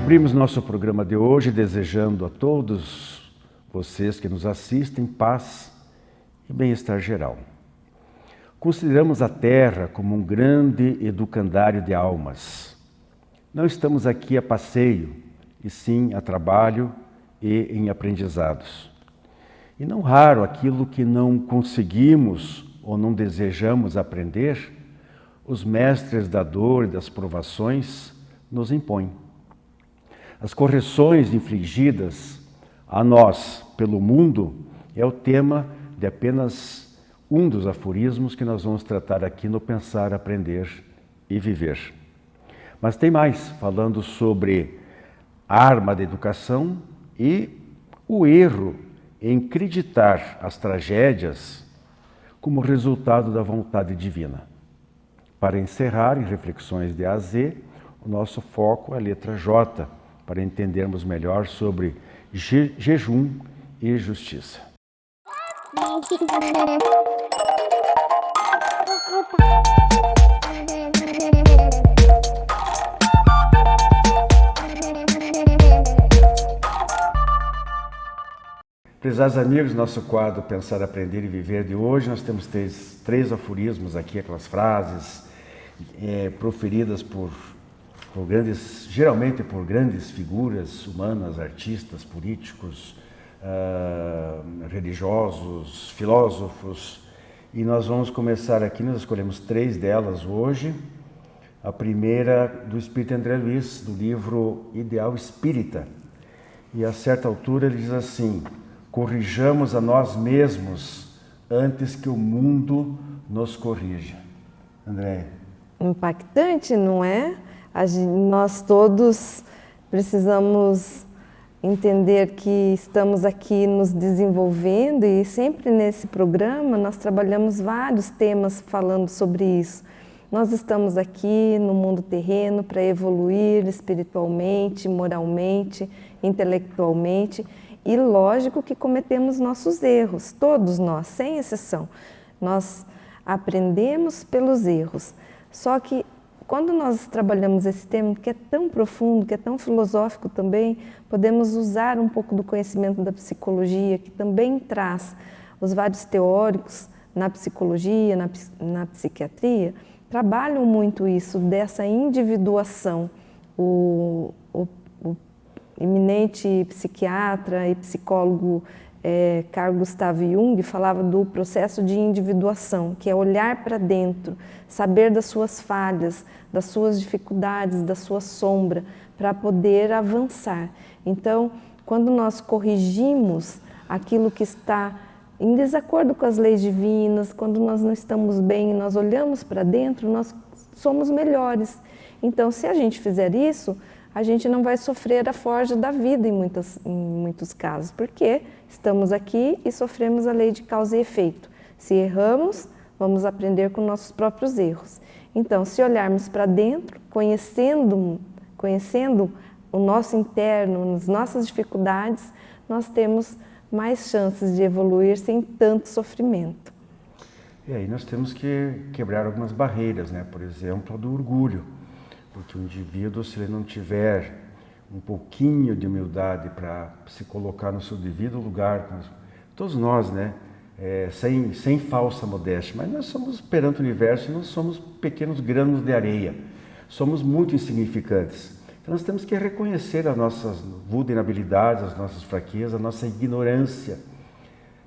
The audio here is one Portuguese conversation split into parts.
Abrimos nosso programa de hoje desejando a todos vocês que nos assistem paz e bem-estar geral. Consideramos a Terra como um grande educandário de almas. Não estamos aqui a passeio, e sim a trabalho e em aprendizados. E não raro aquilo que não conseguimos ou não desejamos aprender, os mestres da dor e das provações nos impõem. As correções infligidas a nós pelo mundo é o tema de apenas um dos aforismos que nós vamos tratar aqui no Pensar, Aprender e Viver. Mas tem mais, falando sobre a arma da educação e o erro em acreditar as tragédias como resultado da vontade divina. Para encerrar, em reflexões de A a Z, o nosso foco é a letra J, para entendermos melhor sobre jejum e justiça. Prezados amigos, nosso quadro Pensar, Aprender e Viver de hoje, nós temos três aforismos aqui, aquelas frases proferidas por grandes, geralmente por grandes figuras humanas, artistas, políticos, religiosos, filósofos. E nós vamos começar aqui, nós escolhemos 3 delas hoje. A primeira do Espírito André Luiz, do livro Ideal Espírita. E a certa altura ele diz assim: corrijamos a nós mesmos antes que o mundo nos corrija. André. Impactante, não é? Nós todos precisamos entender que estamos aqui nos desenvolvendo e sempre nesse programa nós trabalhamos vários temas falando sobre isso. Nós estamos aqui no mundo terreno para evoluir espiritualmente, moralmente, intelectualmente e lógico que cometemos nossos erros, todos nós, sem exceção. Nós aprendemos pelos erros, só que quando nós trabalhamos esse tema que é tão profundo, que é tão filosófico também, podemos usar um pouco do conhecimento da psicologia, que também traz os vários teóricos na psicologia, na psiquiatria, trabalham muito isso, dessa individuação. O eminente psiquiatra e psicólogo Carl Gustav Jung falava do processo de individuação, que é olhar para dentro, saber das suas falhas, das suas dificuldades, da sua sombra, para poder avançar. Então, quando nós corrigimos aquilo que está em desacordo com as leis divinas, quando nós não estamos bem, nós olhamos para dentro, nós somos melhores. Então, se a gente fizer isso, a gente não vai sofrer a forja da vida em muitos casos, porque estamos aqui e sofremos a lei de causa e efeito. Se erramos, vamos aprender com nossos próprios erros. Então, se olharmos para dentro, conhecendo o nosso interno, as nossas dificuldades, nós temos mais chances de evoluir sem tanto sofrimento. E aí nós temos que quebrar algumas barreiras, né? Por exemplo, a do orgulho. Porque o indivíduo, se ele não tiver um pouquinho de humildade para se colocar no seu devido lugar, todos nós, né? Sem falsa modéstia, mas nós somos perante o universo e nós somos pequenos grãos de areia, somos muito insignificantes. Então nós temos que reconhecer as nossas vulnerabilidades, as nossas fraquezas, a nossa ignorância.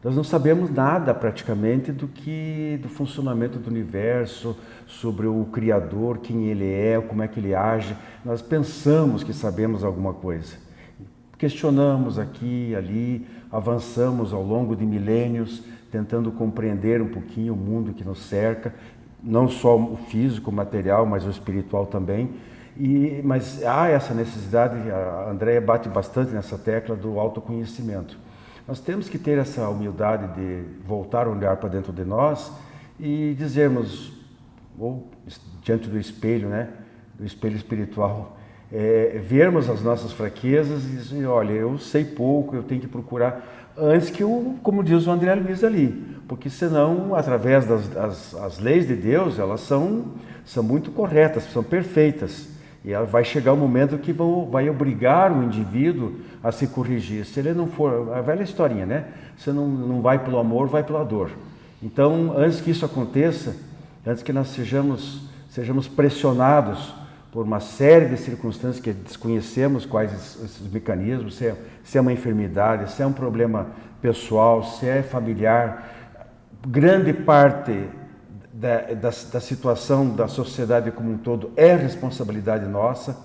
Nós não sabemos nada praticamente do funcionamento do universo, sobre o Criador, quem Ele é, como é que Ele age. Nós pensamos que sabemos alguma coisa. Questionamos aqui e ali, avançamos ao longo de milênios, tentando compreender um pouquinho o mundo que nos cerca, não só o físico, o material, mas o espiritual também. Mas há essa necessidade, a Andréia bate bastante nessa tecla do autoconhecimento. Nós temos que ter essa humildade de voltar a olhar para dentro de nós e dizermos, ou diante do espelho, né, do espelho espiritual, vermos as nossas fraquezas e dizer, olha, eu sei pouco, eu tenho que procurar, antes que como diz o André Luiz ali, porque senão, através das leis de Deus, elas são muito corretas, são perfeitas. E ela vai chegar um momento que vai obrigar o indivíduo a se corrigir. Se ele não for, a velha historinha, né? Você não vai pelo amor, vai pela dor. Então, antes que isso aconteça, antes que nós sejamos pressionados por uma série de circunstâncias que desconhecemos quais esses mecanismos, se é uma enfermidade, se é um problema pessoal, se é familiar, grande parte da situação da sociedade como um todo é responsabilidade nossa.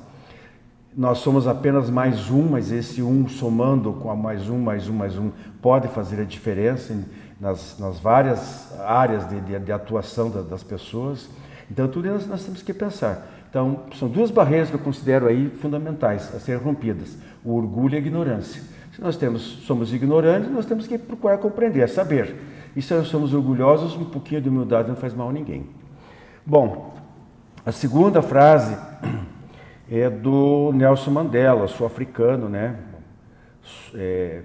Nós somos apenas mais um, mas esse um somando com a mais um, pode fazer a diferença nas várias áreas de atuação das pessoas. Então, tudo isso nós temos que pensar. Então, são duas barreiras que eu considero aí fundamentais a serem rompidas: o orgulho e a ignorância. Se nós somos ignorantes, nós temos que procurar compreender, saber. E se nós somos orgulhosos, um pouquinho de humildade não faz mal a ninguém. Bom, a segunda frase é do Nelson Mandela, sul-africano, né?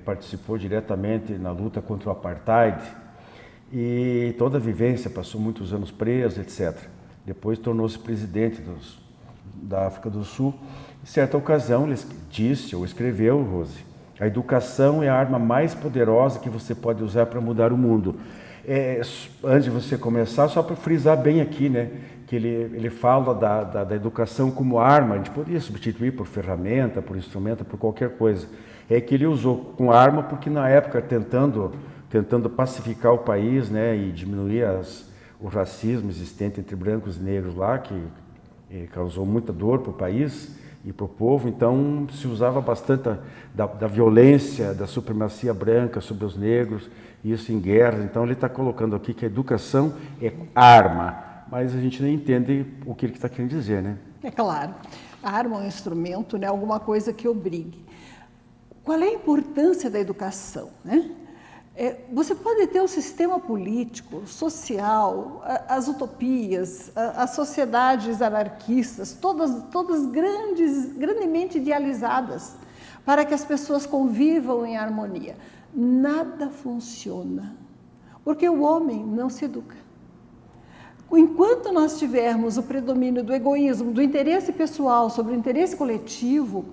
Participou diretamente na luta contra o apartheid e toda a vivência, passou muitos anos preso, etc. Depois tornou-se presidente da África do Sul. Em certa ocasião, ele disse ou escreveu, Rose: a educação é a arma mais poderosa que você pode usar para mudar o mundo. Antes de você começar, só para frisar bem aqui, né, que ele fala da educação como arma. A gente poderia substituir por ferramenta, por instrumento, por qualquer coisa. É que ele usou com arma porque na época, tentando pacificar o país, né, e diminuir o racismo existente entre brancos e negros lá, que causou muita dor para o país e para o povo. Então se usava bastante da violência, da supremacia branca sobre os negros, isso em guerras. Então ele está colocando aqui que a educação é arma, mas a gente nem entende o que ele está querendo dizer, né? É claro, a arma é um instrumento, né? Alguma coisa que obrigue. Qual é a importância da educação, né? Você pode ter o sistema político, social, as utopias, as sociedades anarquistas, todas grandemente idealizadas, para que as pessoas convivam em harmonia. Nada funciona, porque o homem não se educa. Enquanto nós tivermos o predomínio do egoísmo, do interesse pessoal sobre o interesse coletivo,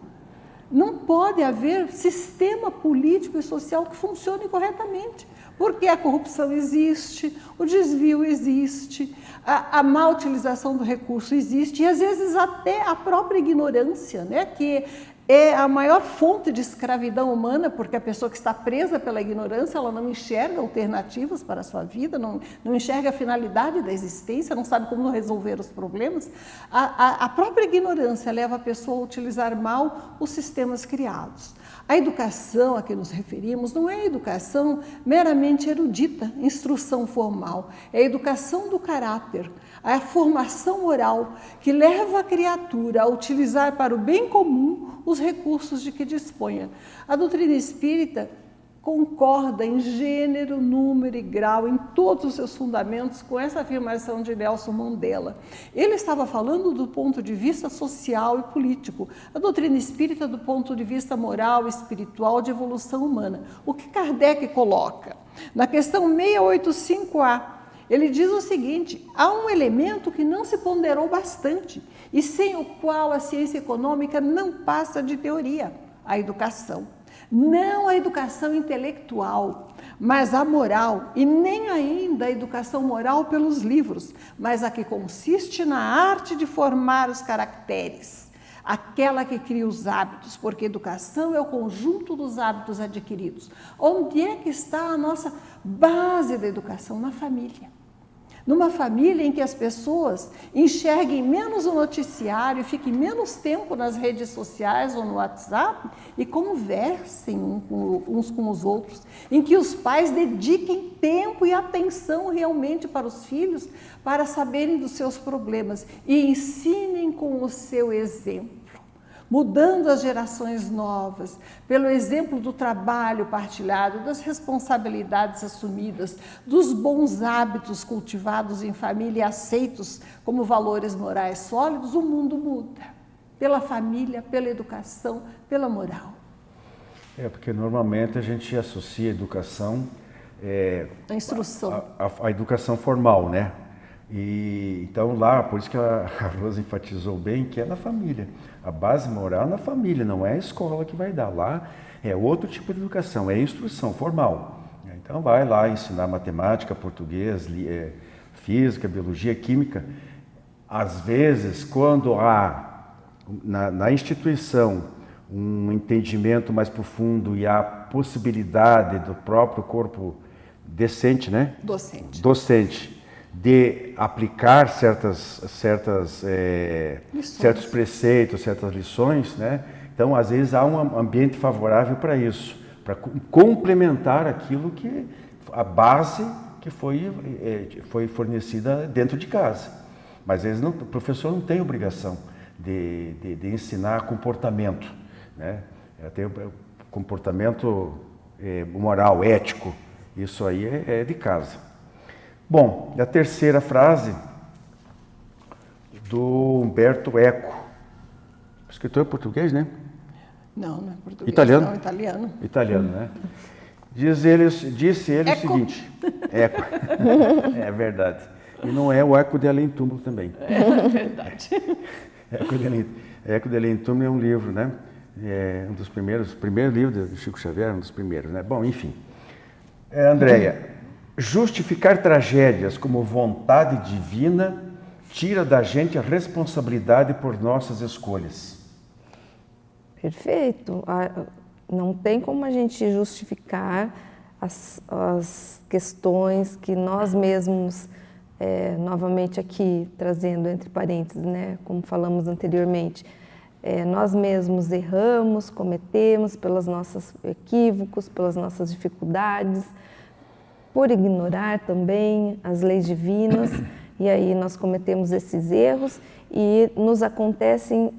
não pode haver sistema político e social que funcione corretamente, porque a corrupção existe, o desvio existe, a má utilização do recurso existe, e às vezes até a própria ignorância, né, que é a maior fonte de escravidão humana, porque a pessoa que está presa pela ignorância, ela não enxerga alternativas para a sua vida, não enxerga a finalidade da existência, não sabe como resolver os problemas. A própria ignorância leva a pessoa a utilizar mal os sistemas criados. A educação a que nos referimos não é educação meramente erudita, instrução formal, é a educação do caráter, a formação moral que leva a criatura a utilizar para o bem comum os recursos de que disponha. A doutrina espírita concorda em gênero, número e grau, em todos os seus fundamentos, com essa afirmação de Nelson Mandela. Ele estava falando do ponto de vista social e político, a doutrina espírita do ponto de vista moral, espiritual, de evolução humana. O que Kardec coloca? Na questão 685A, ele diz o seguinte: há um elemento que não se ponderou bastante e sem o qual a ciência econômica não passa de teoria: a educação. Não a educação intelectual, mas a moral, e nem ainda a educação moral pelos livros, mas a que consiste na arte de formar os caracteres, aquela que cria os hábitos, porque educação é o conjunto dos hábitos adquiridos. Onde é que está a nossa base da educação? Na família. Numa família em que as pessoas enxerguem menos o noticiário, fiquem menos tempo nas redes sociais ou no WhatsApp e conversem uns com os outros, em que os pais dediquem tempo e atenção realmente para os filhos, para saberem dos seus problemas e ensinem com o seu exemplo. Mudando as gerações novas, pelo exemplo do trabalho partilhado, das responsabilidades assumidas, dos bons hábitos cultivados em família e aceitos como valores morais sólidos, o mundo muda. Pela família, pela educação, pela moral. Porque normalmente a gente associa a educação a instrução. A educação formal, né? E então lá, por isso que a Rosa enfatizou bem que é na família. A base moral é na família, não é a escola que vai dar. Lá é outro tipo de educação, é instrução formal. Então vai lá ensinar matemática, português, física, biologia, química. Às vezes, quando há na instituição um entendimento mais profundo e a possibilidade do próprio corpo docente, né? Docente, de aplicar certos preceitos, certas lições, né? Então, às vezes, há um ambiente favorável para isso, para complementar aquilo que a base que foi fornecida dentro de casa. Mas, às vezes, o professor não tem obrigação de ensinar comportamento, né? Tem comportamento moral, ético, isso aí é de casa. Bom, e a terceira frase do Umberto Eco, escritor português, né? Não é português. Italiano? Não, italiano. Italiano, né? Disse ele o seguinte, Eco, é verdade, e não é o Eco de Além Túmulo também. É verdade. Eco de Além Túmulo é um livro, né? É um dos primeiro livro do Chico Xavier, um dos primeiros, né? Bom, enfim. Andréia, justificar tragédias como vontade divina tira da gente a responsabilidade por nossas escolhas. Perfeito. Não tem como a gente justificar as questões que nós mesmos, novamente aqui trazendo entre parênteses, né, como falamos anteriormente, nós mesmos erramos, cometemos pelos nossos equívocos, pelas nossas dificuldades, por ignorar também as leis divinas, e aí nós cometemos esses erros e nos acontecem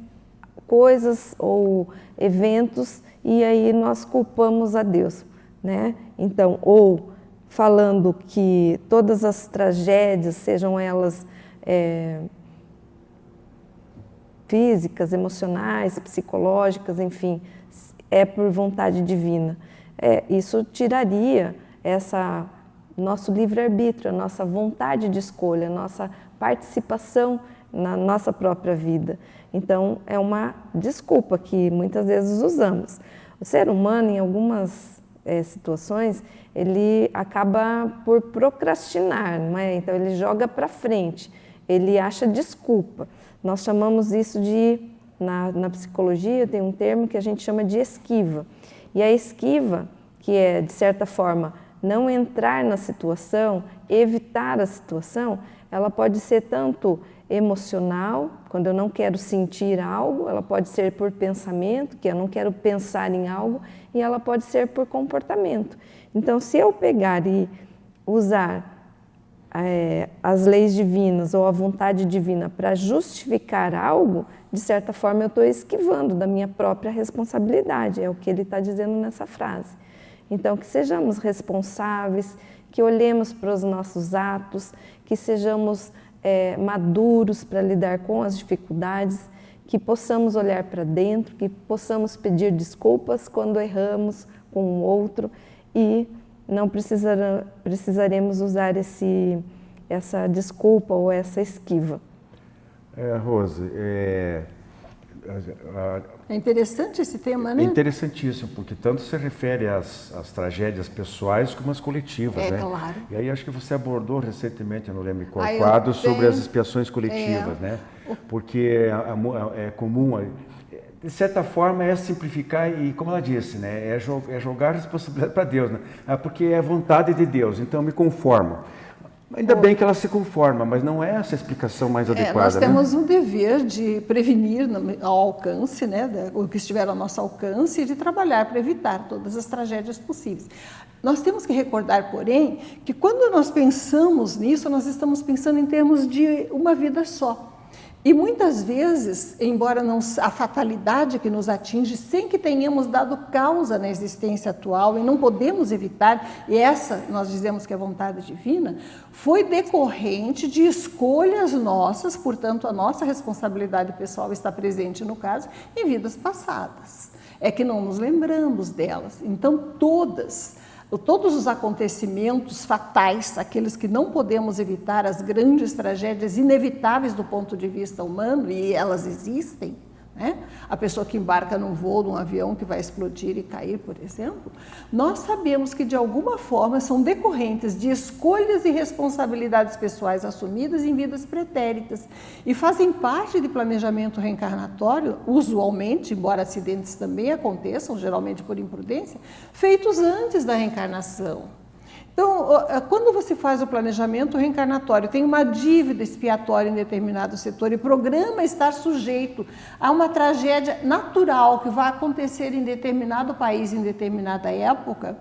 coisas ou eventos e aí nós culpamos a Deus, né? Então, ou falando que todas as tragédias, sejam elas físicas, emocionais, psicológicas, enfim, é por vontade divina. Isso tiraria nosso livre-arbítrio, a nossa vontade de escolha, a nossa participação na nossa própria vida. Então, é uma desculpa que muitas vezes usamos. O ser humano, em algumas situações, ele acaba por procrastinar, não é? Então, ele joga para frente, ele acha desculpa. Nós chamamos isso na psicologia, tem um termo que a gente chama de esquiva. E a esquiva, que é, de certa forma, não entrar na situação, evitar a situação, ela pode ser tanto emocional, quando eu não quero sentir algo, ela pode ser por pensamento, que eu não quero pensar em algo, e ela pode ser por comportamento. Então, se eu pegar e usar as leis divinas ou a vontade divina para justificar algo, de certa forma eu estou esquivando da minha própria responsabilidade, é o que ele está dizendo nessa frase. Então, que sejamos responsáveis, que olhemos para os nossos atos, que sejamos maduros para lidar com as dificuldades, que possamos olhar para dentro, que possamos pedir desculpas quando erramos com o outro e não precisaremos usar essa desculpa ou essa esquiva. Rose, é interessante esse tema, né? É interessantíssimo, porque tanto se refere às tragédias pessoais como às coletivas, né? Claro. E aí acho que você abordou recentemente, eu não lembro qual quadro, sobre as expiações coletivas, né? Porque é comum, de certa forma, é simplificar e, como ela disse, né? É jogar a responsabilidade para Deus, né? Porque é vontade de Deus, então eu me conformo. Ainda bem que ela se conforma, mas não é essa a explicação mais adequada. Nós temos um dever de prevenir ao alcance, né, o que estiver ao nosso alcance, e de trabalhar para evitar todas as tragédias possíveis. Nós temos que recordar, porém, que quando nós pensamos nisso, nós estamos pensando em termos de uma vida só. E muitas vezes, embora a fatalidade que nos atinge, sem que tenhamos dado causa na existência atual, e não podemos evitar, e essa nós dizemos que é vontade divina, foi decorrente de escolhas nossas, portanto a nossa responsabilidade pessoal está presente no caso, em vidas passadas. É que não nos lembramos delas. Então todas todos os acontecimentos fatais, aqueles que não podemos evitar, as grandes tragédias inevitáveis do ponto de vista humano, e elas existem, né? A pessoa que embarca num voo, num avião que vai explodir e cair, por exemplo, nós sabemos que de alguma forma são decorrentes de escolhas e responsabilidades pessoais assumidas em vidas pretéritas e fazem parte de planejamento reencarnatório, usualmente, embora acidentes também aconteçam, geralmente por imprudência, feitos antes da reencarnação. Então, quando você faz o planejamento reencarnatório, tem uma dívida expiatória em determinado setor e programa estar sujeito a uma tragédia natural que vai acontecer em determinado país, em determinada época,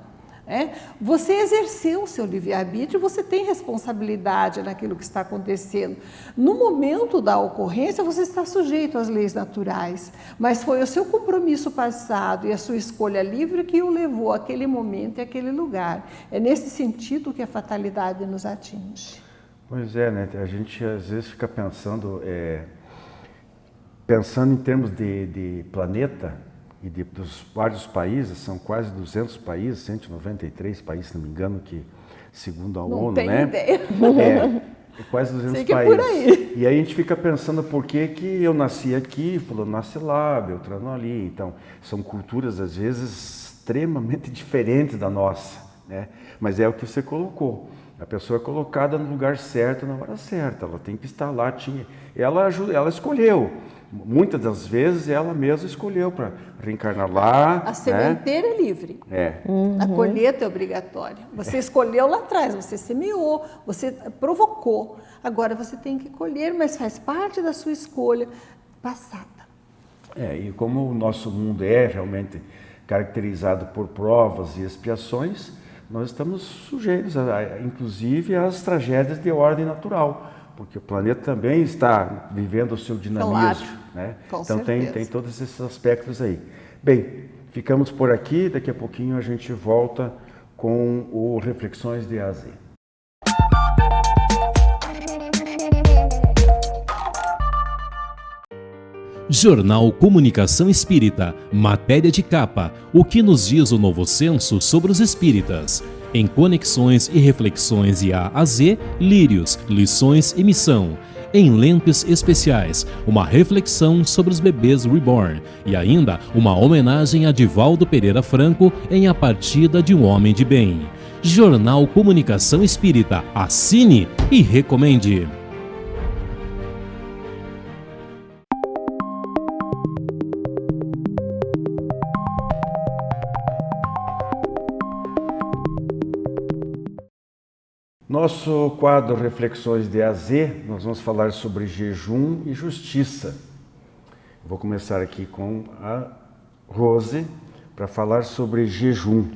você exerceu o seu livre-arbítrio, você tem responsabilidade naquilo que está acontecendo. No momento da ocorrência, você está sujeito às leis naturais, mas foi o seu compromisso passado e a sua escolha livre que o levou àquele momento e àquele lugar. É nesse sentido que a fatalidade nos atinge. Pois é, né? A gente às vezes fica pensando em termos de planeta, e dos vários países, são quase 200 países, 193 países, se não me engano, que segundo a ONU, né? Não tenho ideia. É quase 200 países. Por aí. E aí a gente fica pensando por que eu nasci aqui, fulano nasce lá, Beltrano ali. Então, são culturas, às vezes, extremamente diferentes da nossa, né? Mas é o que você colocou. A pessoa é colocada no lugar certo, na hora certa. Ela tem que estar lá. Ela escolheu. Muitas das vezes ela mesma escolheu para reencarnar lá. A sementeira é livre. A colheita é obrigatória. Você escolheu lá atrás, você semeou, você provocou. Agora você tem que colher, mas faz parte da sua escolha passada. E como o nosso mundo é realmente caracterizado por provas e expiações, nós estamos sujeitos, inclusive, às tragédias de ordem natural. Porque o planeta também está vivendo o seu dinamismo, claro, né? Com então certeza. tem todos esses aspectos aí. Bem, ficamos por aqui, daqui a pouquinho a gente volta com o Reflexões de A a Z. Jornal Comunicação Espírita, matéria de capa, o que nos diz o novo censo sobre os espíritas. Em Conexões e Reflexões de A a Z, Lírios, Lições e Missão. Em Lentes Especiais, uma reflexão sobre os bebês reborn. E ainda uma homenagem a Divaldo Pereira Franco em A Partida de um Homem de Bem. Jornal Comunicação Espírita, assine e recomende. Nosso quadro Reflexões de A a Z, nós vamos falar sobre jejum e justiça. Vou começar aqui com a Rose para falar sobre jejum.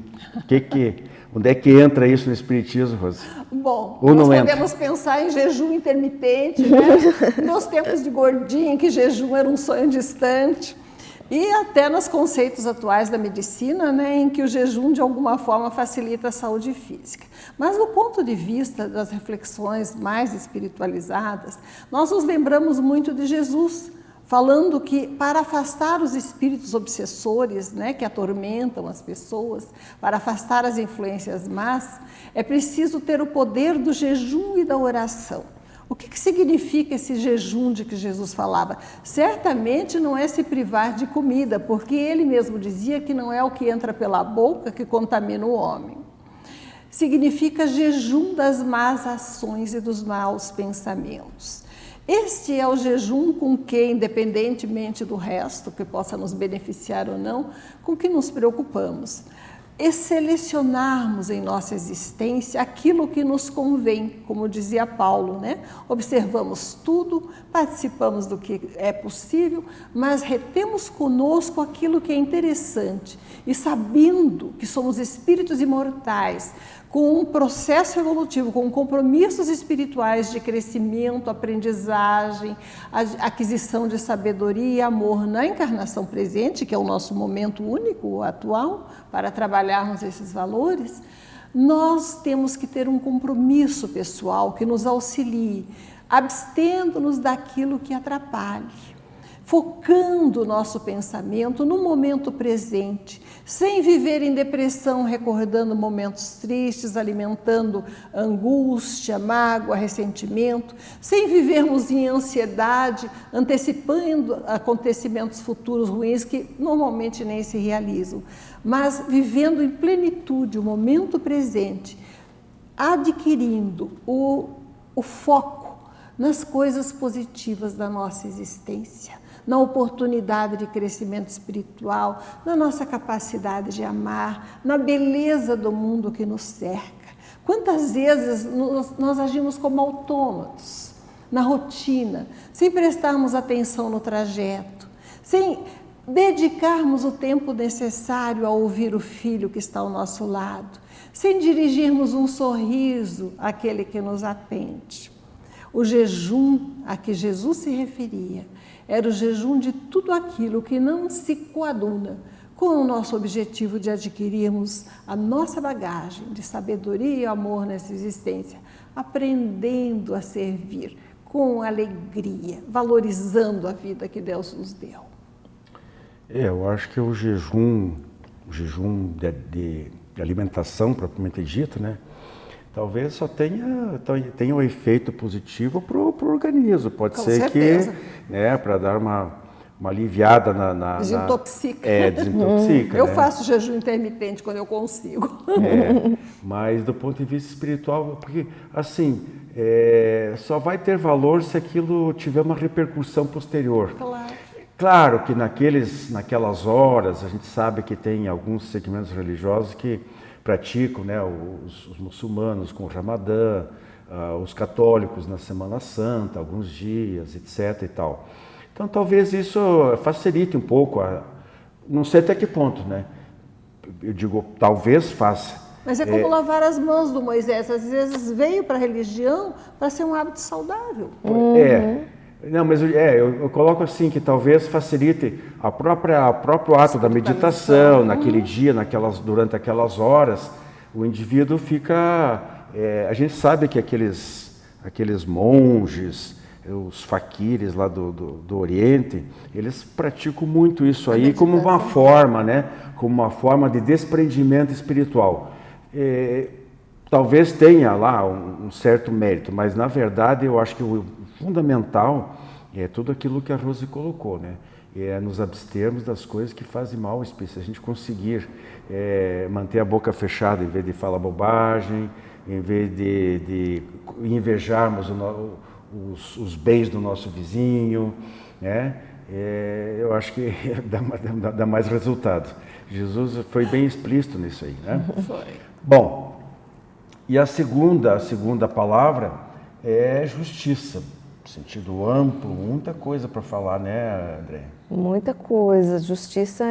Onde é que entra isso no Espiritismo, Rose? Bom, ou nós não podemos pensar em jejum intermitente, né? Nos tempos de Gordinho, que jejum era um sonho distante. E até nos conceitos atuais da medicina, né, em que o jejum de alguma forma facilita a saúde física. Mas do ponto de vista das reflexões mais espiritualizadas, nós nos lembramos muito de Jesus, falando que para afastar os espíritos obsessores, né, que atormentam as pessoas, para afastar as influências más, é preciso ter o poder do jejum e da oração. O que significa esse jejum de que Jesus falava? Certamente não é se privar de comida, porque ele mesmo dizia que não é o que entra pela boca que contamina o homem. Significa jejum das más ações e dos maus pensamentos. Este é o jejum com que, independentemente do resto, que possa nos beneficiar ou não, com que nos preocupamos. E selecionarmos em nossa existência aquilo que nos convém, como dizia Paulo, né? Observamos tudo, participamos do que é possível, mas retemos conosco aquilo que é interessante e sabendo que somos espíritos imortais, com um processo evolutivo, com compromissos espirituais de crescimento, aprendizagem, aquisição de sabedoria e amor na encarnação presente, que é o nosso momento único, atual, para trabalharmos esses valores, nós temos que ter um compromisso pessoal que nos auxilie, abstendo-nos daquilo que atrapalhe. focando o nosso pensamento no momento presente, sem viver em depressão, recordando momentos tristes, alimentando angústia, mágoa, ressentimento, sem vivermos em ansiedade, antecipando acontecimentos futuros ruins que normalmente nem se realizam, mas vivendo em plenitude o momento presente, adquirindo o foco nas coisas positivas da nossa existência, na oportunidade de crescimento espiritual, na nossa capacidade de amar, na beleza do mundo que nos cerca. Quantas vezes nós agimos como autômatos, na rotina, sem prestarmos atenção no trajeto, sem dedicarmos o tempo necessário a ouvir o filho que está ao nosso lado, sem dirigirmos um sorriso àquele que nos atende. O jejum a que Jesus se referia era o jejum de tudo aquilo que não se coaduna com o nosso objetivo de adquirirmos a nossa bagagem de sabedoria e amor nessa existência, aprendendo a servir com alegria, valorizando a vida que Deus nos deu. Eu acho que o jejum de alimentação propriamente dito, né? Talvez só tenha um efeito positivo para o organismo. Pode Com ser certeza. que, né, para dar uma aliviada Desintoxica. Desintoxica. Eu né? faço jejum intermitente quando eu consigo. Mas do ponto de vista espiritual, porque assim, só vai ter valor se aquilo tiver uma repercussão posterior. Claro. Claro que naquelas horas, a gente sabe que tem alguns segmentos religiosos que praticam, né, os muçulmanos com o Ramadã, os católicos na Semana Santa, alguns dias, etc. e tal. Então, talvez isso facilite um pouco, não sei até que ponto, né? Eu digo, talvez faça. Mas é como lavar as mãos do Moisés, às vezes veio para a religião para ser um hábito saudável. Não, mas eu coloco assim, que talvez facilite o próprio ato da meditação, naquele dia, durante aquelas horas, o indivíduo fica... a gente sabe que aqueles monges, os faquires lá do Oriente, eles praticam muito isso aí como uma forma, né? Como uma forma de desprendimento espiritual. Talvez tenha lá um certo mérito, mas na verdade eu acho que o fundamental é tudo aquilo que a Rose colocou, né? É nos abstermos das coisas que fazem mal ao espírito. Se a gente conseguir manter a boca fechada em vez de falar bobagem, em vez de invejarmos os bens do nosso vizinho, né? Eu acho que dá mais resultado. Jesus foi bem explícito nisso aí, né? Foi. Bom, e a segunda palavra é justiça. Sentido amplo, muita coisa para falar, né, André? Muita coisa. Justiça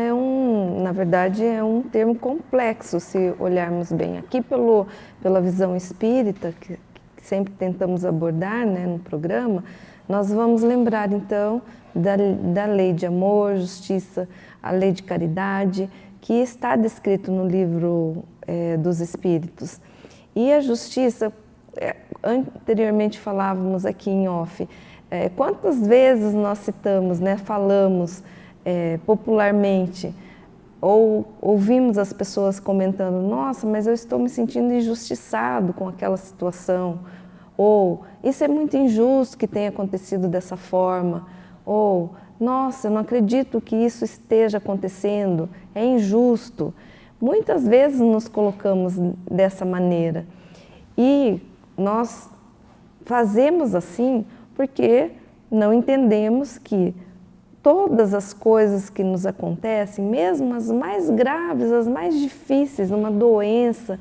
na verdade, é um termo complexo, se olharmos bem. Aqui pela visão espírita, que sempre tentamos abordar, né, no programa, nós vamos lembrar, então, da lei de amor, justiça, a lei de caridade, que está descrito no livro dos Espíritos. E a justiça... anteriormente falávamos aqui em off, quantas vezes nós citamos, né, falamos popularmente, ou ouvimos as pessoas comentando, nossa, mas eu estou me sentindo injustiçado com aquela situação, ou isso é muito injusto que tenha acontecido dessa forma, ou nossa, eu não acredito que isso esteja acontecendo, é injusto. Muitas vezes nos colocamos dessa maneira e nós fazemos assim porque não entendemos que todas as coisas que nos acontecem, mesmo as mais graves, as mais difíceis, uma doença,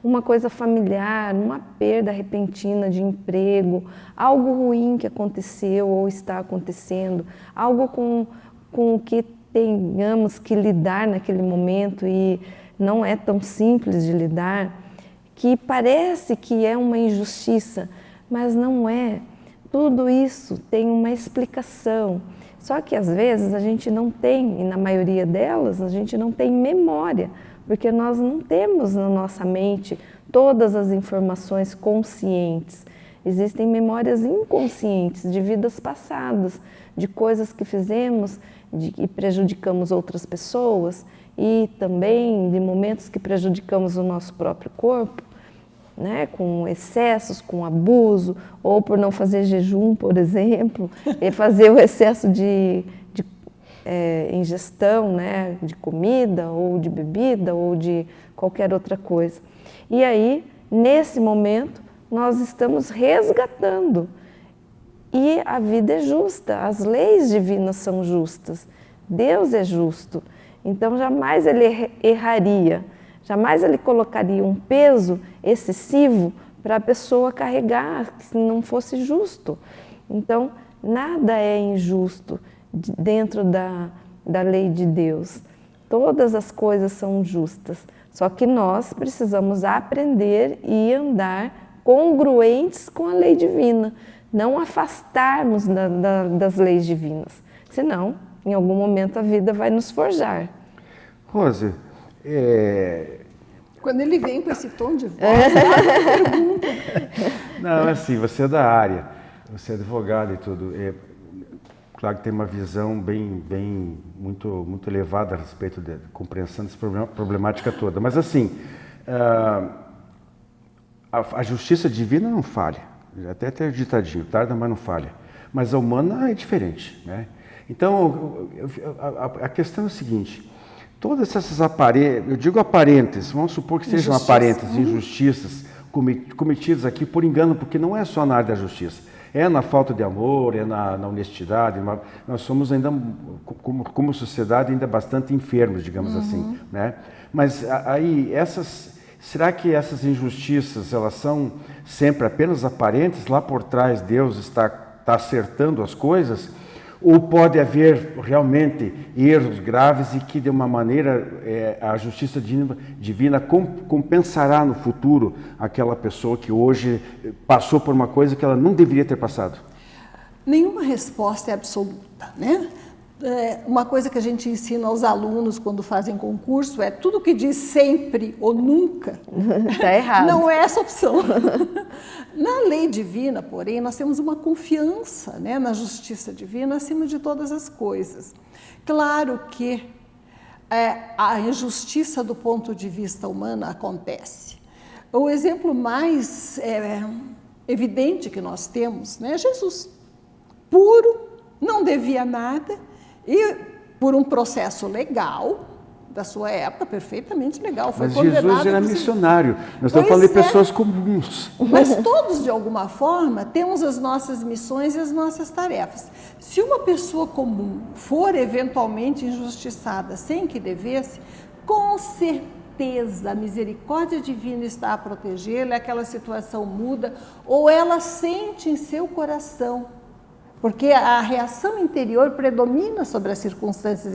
uma coisa familiar, uma perda repentina de emprego, algo ruim que aconteceu ou está acontecendo, algo com o que tenhamos que lidar naquele momento e não é tão simples de lidar, que parece que é uma injustiça, mas não é. Tudo isso tem uma explicação. Só que às vezes a gente não tem, e na maioria delas, a gente não tem memória, porque nós não temos na nossa mente todas as informações conscientes. Existem memórias inconscientes de vidas passadas, de coisas que fizemos e prejudicamos outras pessoas e também de momentos que prejudicamos o nosso próprio corpo, né, com excessos, com abuso, ou por não fazer jejum, por exemplo, e fazer o excesso de ingestão, né, de comida, ou de bebida, ou de qualquer outra coisa. E aí, nesse momento, nós estamos resgatando. E a vida é justa, as leis divinas são justas, Deus é justo. Então, jamais ele erraria, jamais ele colocaria um peso excessivo para a pessoa carregar, se não fosse justo. Então, nada é injusto dentro da lei de Deus. Todas as coisas são justas, só que nós precisamos aprender e andar congruentes com a lei divina, não afastarmos das leis divinas, senão, em algum momento, a vida vai nos forjar. Rose, Quando ele vem com esse tom de voz, pergunta. não, assim, você é da área, você é advogado e tudo. Claro que tem uma visão muito elevada a respeito da compreensão dessa problemática toda. Mas assim, a justiça divina não falha. Até ter ditadinho, tarda, mas não falha. Mas a humana é diferente, né? Então, a questão é a seguinte: todas essas aparentes, vamos supor que sejam aparentes injustiças cometidas aqui por engano, porque não é só na área da justiça, é na falta de amor, é na honestidade. Nós somos ainda, como sociedade, ainda bastante enfermos, digamos assim, né? Mas aí, será que essas injustiças, elas são sempre apenas aparentes? Lá por trás Deus está acertando as coisas? Ou pode haver realmente erros graves e que, de uma maneira, a justiça divina compensará no futuro aquela pessoa que hoje passou por uma coisa que ela não deveria ter passado? Nenhuma resposta é absoluta, né? Uma coisa que a gente ensina aos alunos quando fazem concurso é tudo que diz sempre ou nunca. Está errado. Não é essa opção. Na lei divina, porém, nós temos uma confiança, né, na justiça divina acima de todas as coisas. Claro que a injustiça do ponto de vista humano acontece. O exemplo mais evidente que nós temos, né, é Jesus. Puro, não devia nada. E por um processo legal, da sua época, perfeitamente legal, foi condenado. Mas Jesus era missionário, nós estamos falando de pessoas comuns. Mas todos, de alguma forma, temos as nossas missões e as nossas tarefas. Se uma pessoa comum for eventualmente injustiçada sem que devesse, com certeza a misericórdia divina está a protegê-la, aquela situação muda, ou ela sente em seu coração, porque a reação interior predomina sobre as circunstâncias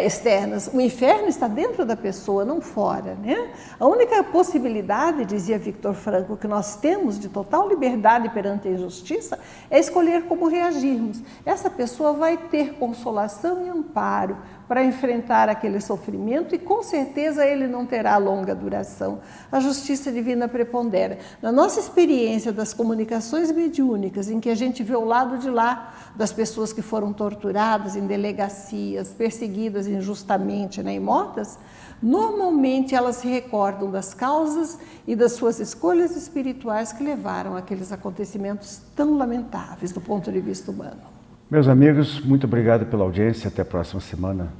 externas. O inferno está dentro da pessoa, não fora, né? A única possibilidade, dizia Victor Frankl, que nós temos de total liberdade perante a injustiça é escolher como reagirmos. Essa pessoa vai ter consolação e amparo para enfrentar aquele sofrimento e com certeza ele não terá longa duração. A justiça divina prepondera. Na nossa experiência das comunicações mediúnicas, em que a gente vê o lado de lá das pessoas que foram torturadas em delegacias, perseguidas injustamente, né, e mortas, normalmente elas se recordam das causas e das suas escolhas espirituais que levaram àqueles acontecimentos tão lamentáveis do ponto de vista humano. Meus amigos, muito obrigado pela audiência. Até a próxima semana.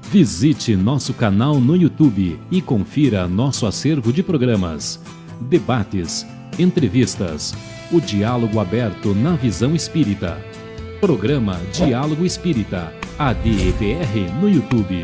Visite nosso canal no YouTube e confira nosso acervo de programas, debates, entrevistas, o diálogo aberto na visão espírita. Programa Diálogo Espírita, ADEPR no YouTube.